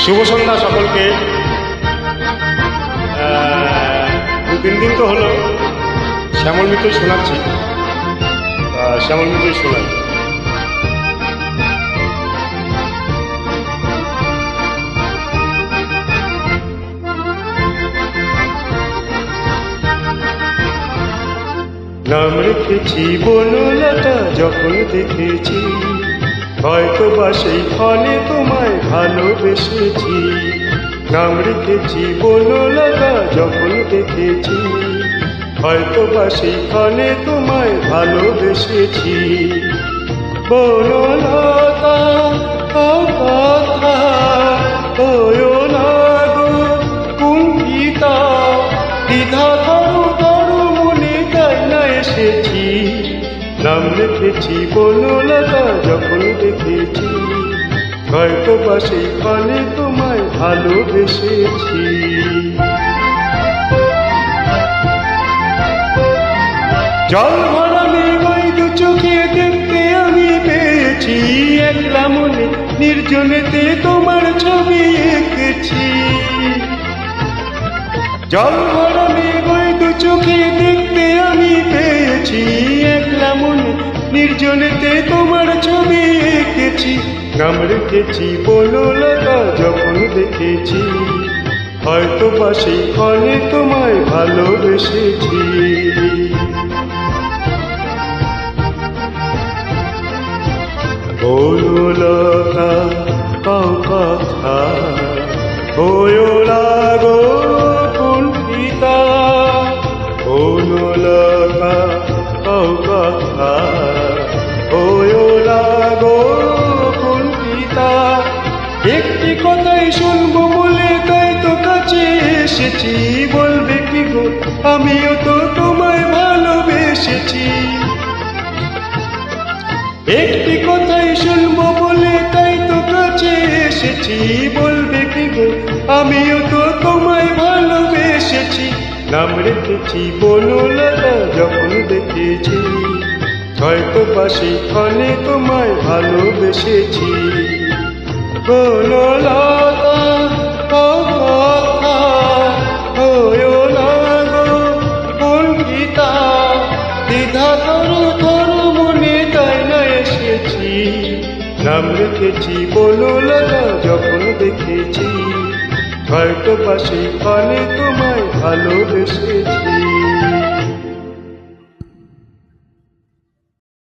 শুভ সন্ধ্যা সকলকে। দু-তিন দিন তো হলো শ্যামল মিত্র শোনাচ্ছি, শ্যামল মিত্র শোনাই। নাম রেখেছি বনলতা যখন দেখেছি, হয়তো বা সেই ফলে তোমায় ভালোবেসেছি। নাম রেখেছি বনলতা যখন দেখেছি, হয়তো বা সেই ফলে তোমায় ভালোবেসেছি। বনলতা কথা হয়ো না গো কুণ্ঠিতা, দ্বিধা ধরো মনে তাই না এসেছি। নাম রেখেছি বনলতা যখন দেখেছি, হয়তো বা সেই ফলে তোমায় ভালোবেসেছি। জল ভরা মেঘ ওই দু চোখে দেখতে আমি পেয়েছি, একলা মনে নির্জনেতে তোমার ছবি এঁকেছি। জল ভরা মেঘ ওই দু চোখে দেখতে আমি পেয়েছি, একলা মনে নির্জনেতে তোমার ছবি এঁকেছি। নাম রেখেছি বনলতা যখন দেখেছি, হয়তো বা সেই ফলে তোমায় ভালোবেসেছি। বনলতা কও কথা হয়ো না গো কুণ্ঠিতা, বনলতা কও কথা হয়ো না গো কুণ্ঠিতা। একটি কথাই শুনবো বলে তাই তো কাছে এসেছি, বলবে কি গো আমিও তো তোমায় ভালোবেসেছি। একটি কথাই শুনবো বলে তাই তো কাছে এসেছি, বলবে কি গো আমিও তো তোমায় ভালোবেসেছি। নাম রেখেছি বনলতা যখন দেখেছি, হয়তো বা সেই ফলে তোমায় ভালোবেসেছি। বনলতা কথা হয়ো না গো কুণ্ঠিতা, দ্বিধা ধরো মনে তাই না এসেছি। নাম রেখেছি বনলতা যখন দেখেছি, হয়তো বা সেই ফলে তোমায় ভালোবেসেছি।